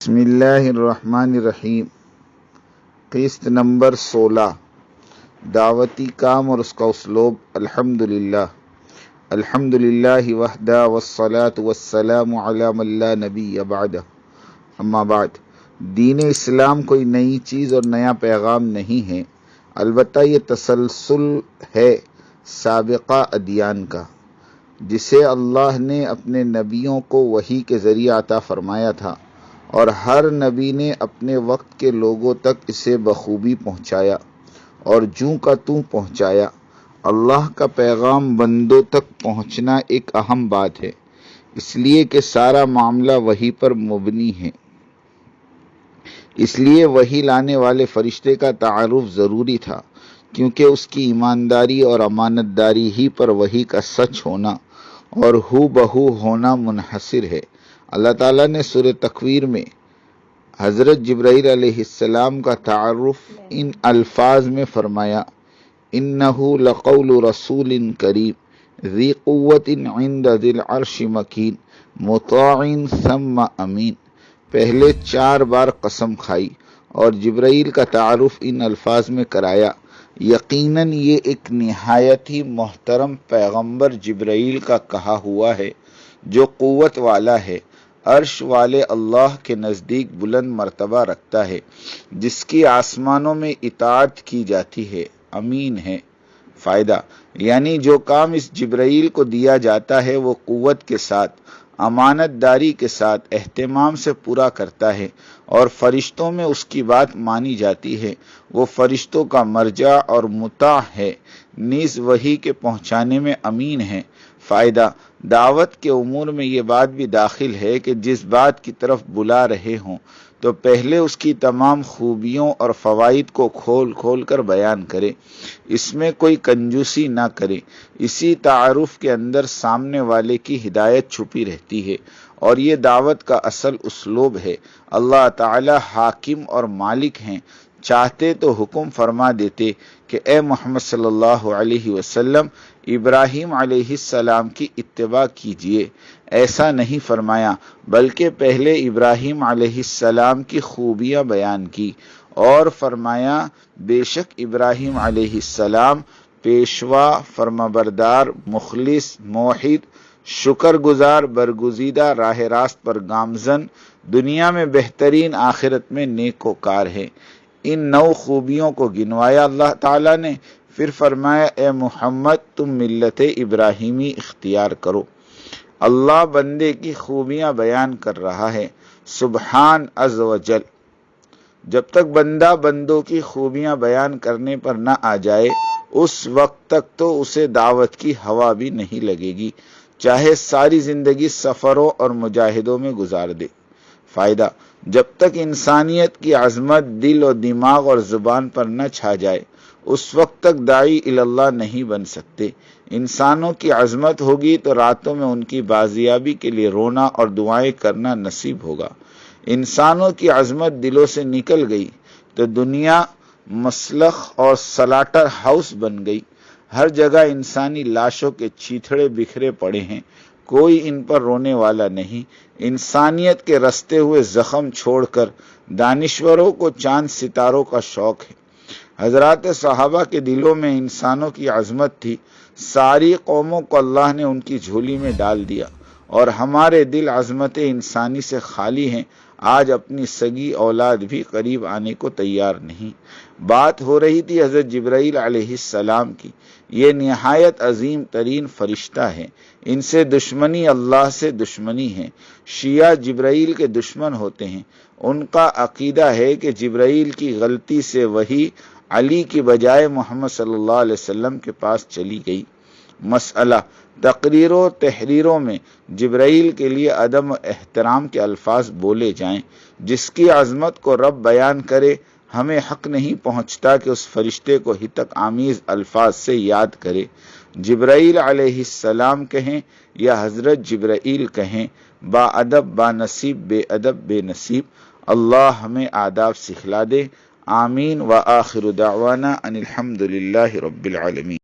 بسم اللہ الرحمن الرحیم۔ قسط نمبر 16، دعوتی کام اور اس کا اسلوب۔ الحمدللہ وحدہ والصلاة والسلام علی من لا نبی بعدہ، اما بعد۔ دین اسلام کوئی نئی چیز اور نیا پیغام نہیں ہے، البتہ یہ تسلسل ہے سابقہ ادیان کا، جسے اللہ نے اپنے نبیوں کو وحی کے ذریعے عطا فرمایا تھا، اور ہر نبی نے اپنے وقت کے لوگوں تک اسے بخوبی پہنچایا اور جوں کا توں پہنچایا۔ اللہ کا پیغام بندوں تک پہنچنا ایک اہم بات ہے، اس لیے کہ سارا معاملہ وحی پر مبنی ہے۔ اس لیے وحی لانے والے فرشتے کا تعارف ضروری تھا، کیونکہ اس کی ایمانداری اور امانت داری ہی پر وحی کا سچ ہونا اور ہو بہو ہونا منحصر ہے۔ اللہ تعالیٰ نے سورہ تکویر میں حضرت جبرائیل علیہ السلام کا تعارف ان الفاظ میں فرمایا: اِنَّهُ لَقَوْلُ رَسُولٍ كَرِيمٍ ذِي قُوَّةٍ عِنْدَ ذِي الْعَرْشِ مَكِينٍ مُطَاعٍ ثَمَّ أَمِينٍ۔ پہلے 4 بار قسم کھائی اور جبرائیل کا تعارف ان الفاظ میں کرایا: یقیناً یہ ایک نہایت ہی محترم پیغمبر جبرائیل کا کہا ہوا ہے، جو قوت والا ہے، عرش والے اللہ کے نزدیک بلند مرتبہ رکھتا ہے، جس کی آسمانوں میں اطاعت کی جاتی ہے، امین ہے۔ فائدہ: یعنی جو کام اس جبرائیل کو دیا جاتا ہے وہ قوت کے ساتھ، امانت داری کے ساتھ، اہتمام سے پورا کرتا ہے، اور فرشتوں میں اس کی بات مانی جاتی ہے۔ وہ فرشتوں کا مرجع اور مطاع ہے، نیز وحی کے پہنچانے میں امین ہے۔ فائدہ: دعوت کے امور میں یہ بات بھی داخل ہے کہ جس بات کی طرف بلا رہے ہوں تو پہلے اس کی تمام خوبیوں اور فوائد کو کھول کھول کر بیان کرے، اس میں کوئی کنجوسی نہ کرے۔ اسی تعارف کے اندر سامنے والے کی ہدایت چھپی رہتی ہے، اور یہ دعوت کا اصل اسلوب ہے۔ اللہ تعالی حاکم اور مالک ہیں، چاہتے تو حکم فرما دیتے کہ اے محمد صلی اللہ علیہ وسلم ابراہیم علیہ السلام کی اتباع کیجیے۔ ایسا نہیں فرمایا، بلکہ پہلے ابراہیم علیہ السلام کی خوبیاں بیان کی، اور فرمایا بے شک ابراہیم علیہ السلام پیشوا، فرمانبردار، مخلص، موحد، شکر گزار، برگزیدہ، راہ راست پر گامزن، دنیا میں بہترین، آخرت میں نیک وکار ہے۔ ان 9 خوبیوں کو گنوایا اللہ تعالیٰ نے، پھر فرمایا اے محمد تم ملت ابراہیمی اختیار کرو۔ اللہ بندے کی خوبیاں بیان کر رہا ہے، سبحان عز و جل۔ جب تک بندہ بندوں کی خوبیاں بیان کرنے پر نہ آ جائے، اس وقت تک تو اسے دعوت کی ہوا بھی نہیں لگے گی، چاہے ساری زندگی سفروں اور مجاہدوں میں گزار دے۔ فائدہ: جب تک انسانیت کی عظمت دل و دماغ اور زبان پر نہ چھا جائے، اس وقت تک داعی اللہ نہیں بن سکتے۔ انسانوں کی عظمت ہوگی تو راتوں میں ان کی بازیابی کے لیے رونا اور دعائیں کرنا نصیب ہوگا۔ انسانوں کی عظمت دلوں سے نکل گئی تو دنیا مسلخ اور سلاٹر ہاؤس بن گئی۔ ہر جگہ انسانی لاشوں کے چیتھڑے بکھرے پڑے ہیں، کوئی ان پر رونے والا نہیں۔ انسانیت کے رستے ہوئے زخم چھوڑ کر دانشوروں کو چاند ستاروں کا شوق ہے۔ حضرات صحابہ کے دلوں میں انسانوں کی عظمت تھی، ساری قوموں کو اللہ نے ان کی جھولی میں ڈال دیا، اور ہمارے دل عظمت انسانی سے خالی ہیں۔ آج اپنی سگی اولاد بھی قریب آنے کو تیار نہیں۔ بات ہو رہی تھی حضرت جبرائیل علیہ السلام کی۔ یہ نہایت عظیم ترین فرشتہ ہے، ان سے دشمنی اللہ سے دشمنی ہے۔ شیعہ جبرائیل کے دشمن ہوتے ہیں، ان کا عقیدہ ہے کہ جبرائیل کی غلطی سے وحی علی کی بجائے محمد صلی اللہ علیہ وسلم کے پاس چلی گئی۔ مسئلہ: تقریروں تحریروں میں جبرائیل کے لیے عدم احترام کے الفاظ بولے جائیں، جس کی عظمت کو رب بیان کرے، ہمیں حق نہیں پہنچتا کہ اس فرشتے کو ہتک آمیز الفاظ سے یاد کرے۔ جبرائیل علیہ السلام کہیں یا حضرت جبرائیل کہیں، با ادب با نصیب، بے ادب بے نصیب۔ اللہ ہمیں آداب سکھلا دے، آمین۔ وآخر دعوانا ان الحمد للہ رب العالمین۔